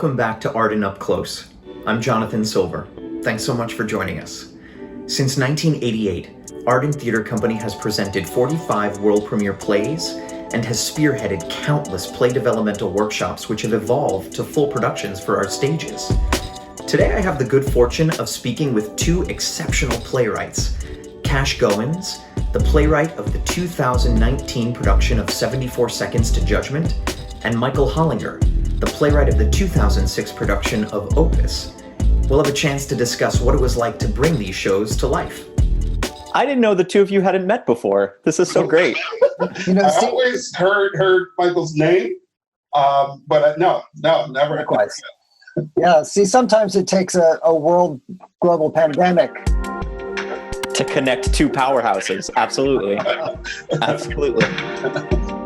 Welcome back to Art and Up Close. I'm Jonathan Silver. Thanks so much for joining us. Since 1988, Art and Theater Company has presented 45 world premiere plays and has spearheaded countless play developmental workshops which have evolved to full productions for our stages. Today I have the good fortune of speaking with two exceptional playwrights, Kash Goins, the playwright of the 2019 production of 74 Seconds to Judgment, and Michael Hollinger, the playwright of the 2006 production of Opus. We'll have a chance to discuss what it was like to bring these shows to life. I didn't know the two of you hadn't met before. This is so great. I always heard Michael's name, but no, never. Likewise. Yeah, see, sometimes it takes a world global pandemic To connect two powerhouses. Absolutely. Absolutely.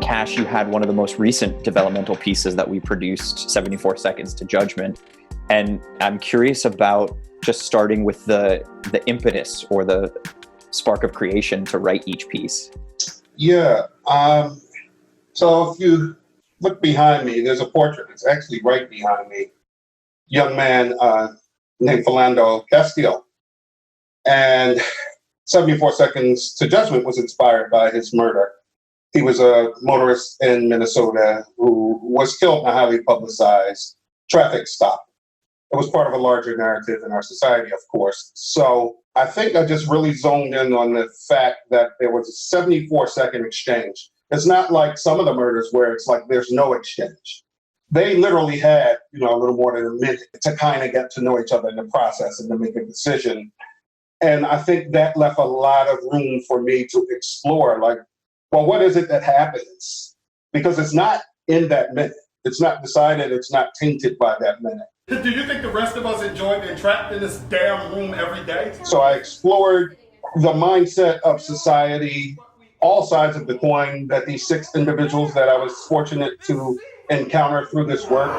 Kash, you had one of the most recent developmental pieces that we produced, 74 Seconds to Judgment. And I'm curious about just starting with the impetus or the spark of creation to write each piece. Yeah. So if you look behind me, there's a portrait. It's actually right behind me. Young man named Philando Castile. And 74 Seconds to Judgment was inspired by his murder. He was a motorist in Minnesota who was killed in a highly publicized traffic stop. It was part of a larger narrative in our society, of course. So I think I just really zoned in on the fact that there was a 74-second exchange. It's not like some of the murders where it's like there's no exchange. They literally had, a little more than a minute to kind of get to know each other in the process and to make a decision. And I think that left a lot of room for me to explore, like, well, what is it that happens? Because it's not in that minute. It's not decided. It's not tainted by that minute. Do you think the rest of us enjoy being trapped in this damn room every day? So I explored the mindset of society, all sides of the coin, that these 6 individuals that I was fortunate to encounter through this work,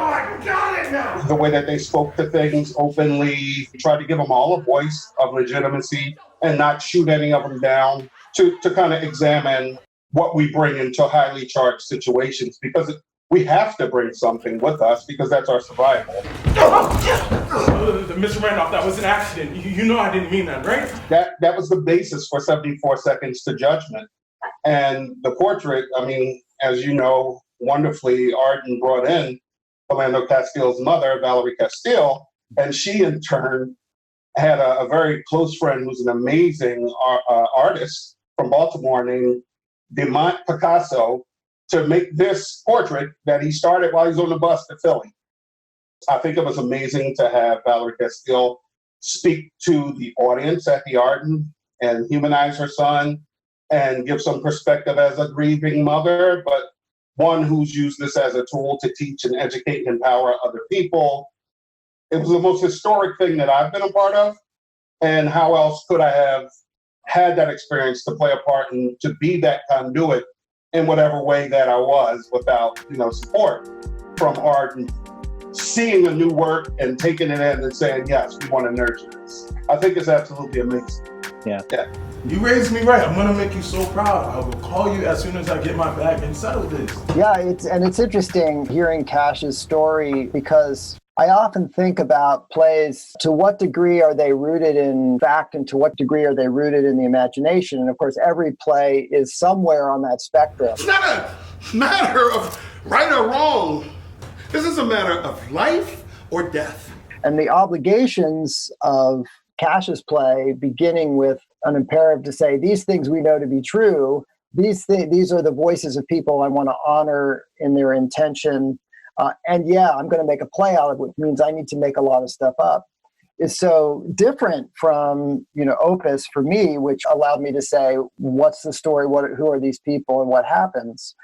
the way that they spoke to things openly, tried to give them all a voice of legitimacy and not shoot any of them down, to kind of examine what we bring into highly charged situations, because we have to bring something with us because that's our survival. Mr. Randolph, that was an accident. You know I didn't mean that, right? That was the basis for 74 Seconds to Judgment. And the portrait, as you know, wonderfully, Arden brought in Philando Castile's mother, Valerie Castile, and she in turn had a very close friend who's an amazing artist from Baltimore named Demont Picasso, to make this portrait that he started while he was on the bus to Philly. I think it was amazing to have Valerie Castile speak to the audience at the Arden and humanize her son and give some perspective as a grieving mother, but one who's used this as a tool to teach and educate and empower other people. It was the most historic thing that I've been a part of. And how else could I have had that experience to play a part and to be that conduit in whatever way that I was without, support from art and seeing a new work and taking it in and saying, yes, we want to nurture this. I think it's absolutely amazing. Yeah. You raised me right. I'm going to make you so proud. I will call you as soon as I get my bag and settle this. Yeah, it's interesting hearing Kash's story, because I often think about plays, to what degree are they rooted in fact and to what degree are they rooted in the imagination? And of course, every play is somewhere on that spectrum. It's not a matter of right or wrong. This is a matter of life or death. And the obligations of Kash's play, beginning with an imperative to say, these things we know to be true, these are the voices of people I want to honor in their intention. And yeah, I'm going to make a play out of it, which means I need to make a lot of stuff up, is so different from, Opus for me, which allowed me to say, what's the story? Who are these people and what happens?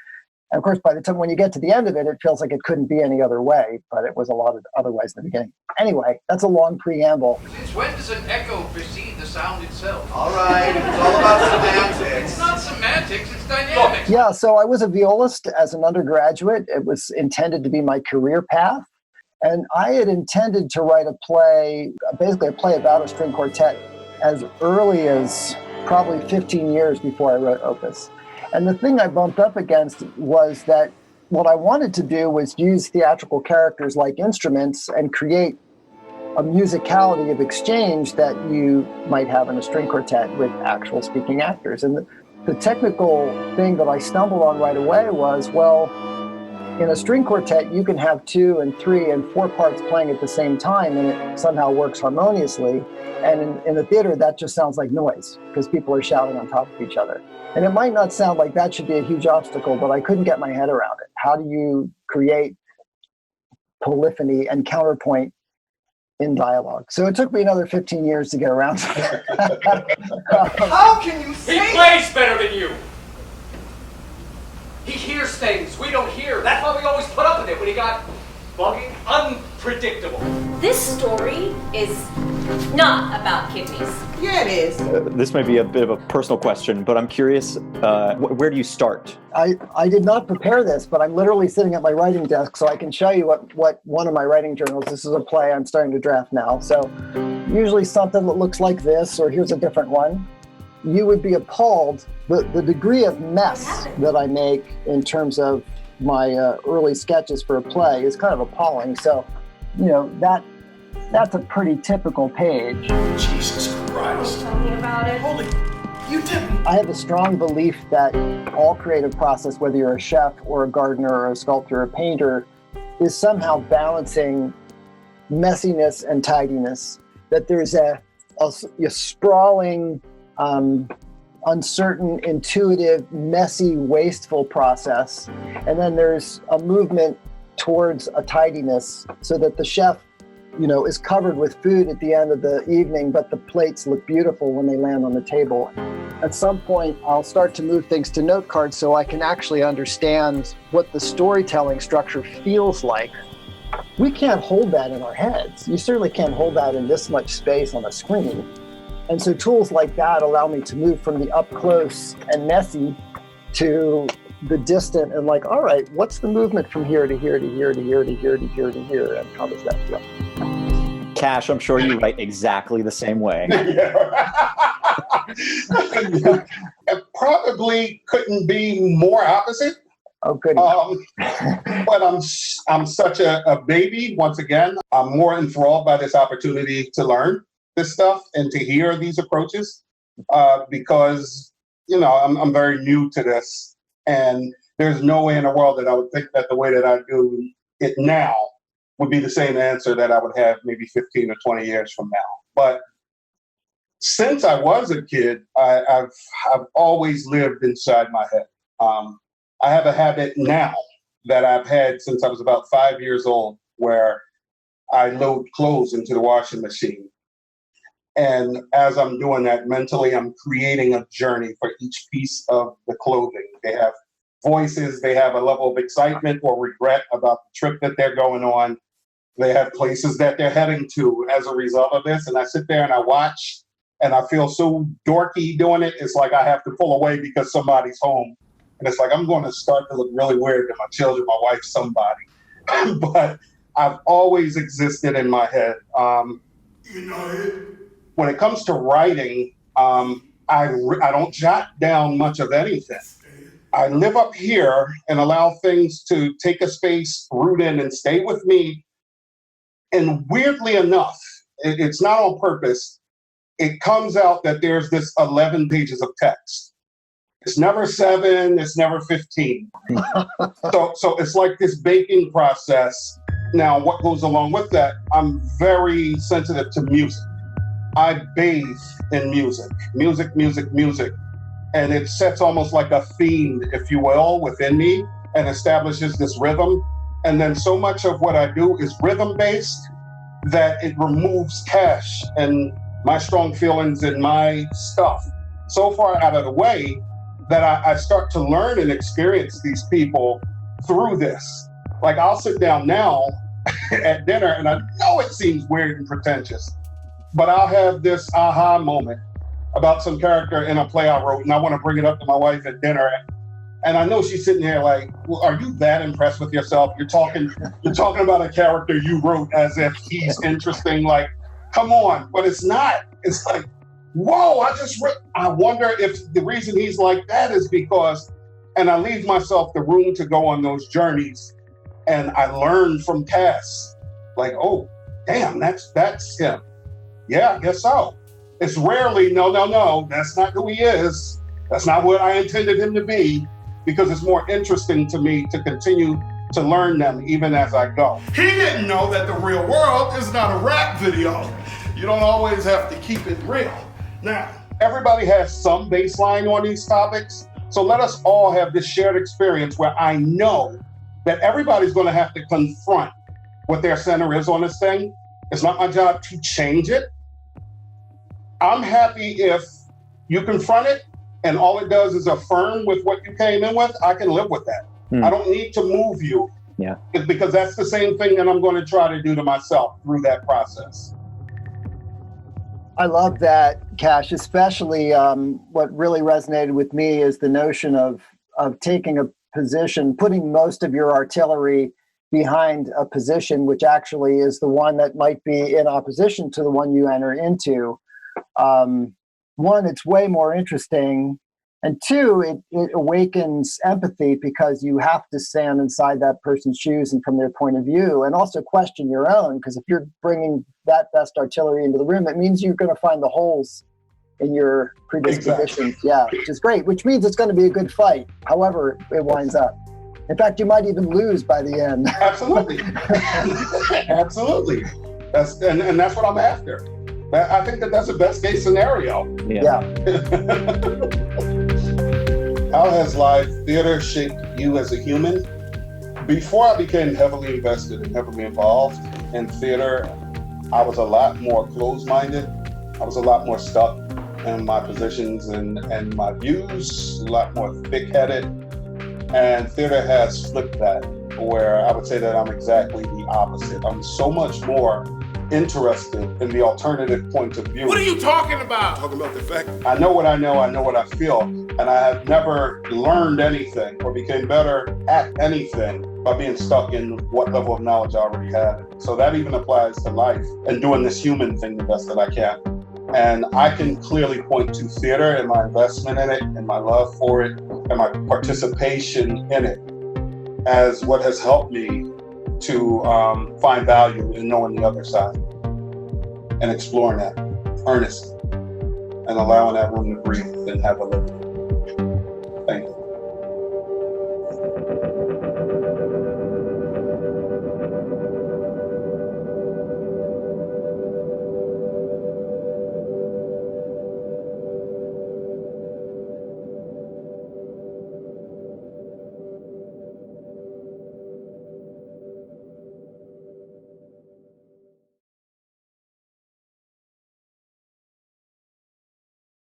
And of course, by the time when you get to the end of it, it feels like it couldn't be any other way, but it was a lot of other ways in the beginning. Anyway, that's a long preamble. Since when does an echo precede the sound itself? All right, it's all about semantics. It's not semantics, it's dynamics. Yeah, so I was a violist as an undergraduate. It was intended to be my career path. And I had intended to write a play, basically a play about a string quartet, as early as probably 15 years before I wrote Opus. And the thing I bumped up against was that what I wanted to do was use theatrical characters like instruments and create a musicality of exchange that you might have in a string quartet with actual speaking actors. And the technical thing that I stumbled on right away was, well, in a string quartet, you can have 2 and 3 and 4 parts playing at the same time, and it somehow works harmoniously. And in the theater, that just sounds like noise because people are shouting on top of each other. And it might not sound like that should be a huge obstacle, but I couldn't get my head around it. How do you create polyphony and counterpoint in dialogue? So it took me another 15 years to get around to it. How can you say He plays better than you. He hears things we don't hear. That's why we always put up with it when he got fucking unpredictable. This story is not about kidneys. Yeah, it is. This may be a bit of a personal question, but I'm curious, where do you start? I did not prepare this, but I'm literally sitting at my writing desk, so I can show you what one of my writing journals, this is a play I'm starting to draft now. So usually something that looks like this, or here's a different one. You would be appalled. The degree of mess that I make in terms of my early sketches for a play is kind of appalling. So, that's a pretty typical page. Jesus Christ. Tell me about it. Holy, you didn't. I have a strong belief that all creative process, whether you're a chef or a gardener or a sculptor or a painter, is somehow balancing messiness and tidiness. That there's a sprawling, uncertain, intuitive, messy, wasteful process. And then there's a movement towards a tidiness so that the chef, is covered with food at the end of the evening, but the plates look beautiful when they land on the table. At some point, I'll start to move things to note cards so I can actually understand what the storytelling structure feels like. We can't hold that in our heads. You certainly can't hold that in this much space on a screen. And so tools like that allow me to move from the up close and messy to the distant and like, all right, what's the movement from here to here to here to here to here to here to here, and how does that feel? Kash, I'm sure you write exactly the same way. It probably couldn't be more opposite. Oh, good. But I'm such a baby. Once again, I'm more enthralled by this opportunity to learn this stuff and to hear these approaches because I'm very new to this, and there's no way in the world that I would think that the way that I do it now would be the same answer that I would have maybe 15 or 20 years from now. But since I was a kid, I've always lived inside my head. I have a habit now that I've had since I was about 5 years old, where I load clothes into the washing machine. And as I'm doing that mentally, I'm creating a journey for each piece of the clothing. They have voices, they have a level of excitement or regret about the trip that they're going on. They have places that they're heading to as a result of this. And I sit there and I watch, and I feel so dorky doing it. It's like I have to pull away because somebody's home. And it's like I'm going to start to look really weird to my children, my wife, somebody. But I've always existed in my head. When it comes to writing, I don't jot down much of anything. I live up here and allow things to take a space, root in, and stay with me. And weirdly enough, it's not on purpose. It comes out that there's this 11 pages of text. It's never 7, it's never 15. So it's like this baking process. Now, what goes along with that, I'm very sensitive to music. I bathe in music. And it sets almost like a theme, if you will, within me and establishes this rhythm. And then so much of what I do is rhythm-based that it removes Kash and my strong feelings and my stuff so far out of the way that I start to learn and experience these people through this. Like I'll sit down now at dinner and I know it seems weird and pretentious, but I'll have this aha moment about some character in a play I wrote, and I want to bring it up to my wife at dinner. And I know she's sitting here like, well, are you that impressed with yourself? You're talking about a character you wrote as if he's interesting. Like, come on. But it's not. It's like, whoa, I wonder if the reason he's like that is because And I leave myself the room to go on those journeys. And I learn from Cash, like, oh, damn, that's him. Yeah, I guess so. It's rarely, no, that's not who he is. That's not what I intended him to be, because it's more interesting to me to continue to learn them even as I go. He didn't know that the real world is not a rap video. You don't always have to keep it real. Now, everybody has some baseline on these topics, so let us all have this shared experience where I know that everybody's going to have to confront what their center is on this thing. It's not my job to change it. I'm happy if you confront it and all it does is affirm with what you came in with. I can live with that. I don't need to move you. Yeah. Because that's the same thing that I'm going to try to do to myself through that process. I love that, Kash, especially what really resonated with me is the notion of taking a position, putting most of your artillery behind a position which actually is the one that might be in opposition to the one you enter into. One, it's way more interesting. And two, it awakens empathy because you have to stand inside that person's shoes and from their point of view, and also question your own, because if you're bringing that best artillery into the room, it means you're going to find the holes in your predispositions. Exactly. Yeah, which is great, which means it's going to be a good fight, however it winds up. In fact, you might even lose by the end. Absolutely. Absolutely. That's what I'm after. I think that's the best case scenario. Yeah. How has live theater shaped you as a human? Before I became heavily invested and heavily involved in theater, I was a lot more closed-minded. I was a lot more stuck in my positions and my views, a lot more thick-headed. And theater has flipped that, where I would say that I'm exactly the opposite. I'm so much more interested in the alternative point of view. What are you talking about? Talking about the fact I know what I know, I know what I feel, and I have never learned anything or became better at anything by being stuck in what level of knowledge I already had. So that even applies to life and doing this human thing the best that I can. And I can clearly point to theater and my investment in it and my love for it and my participation in it as what has helped me to find value in knowing the other side and exploring that earnestly and allowing that room to breathe and have a living.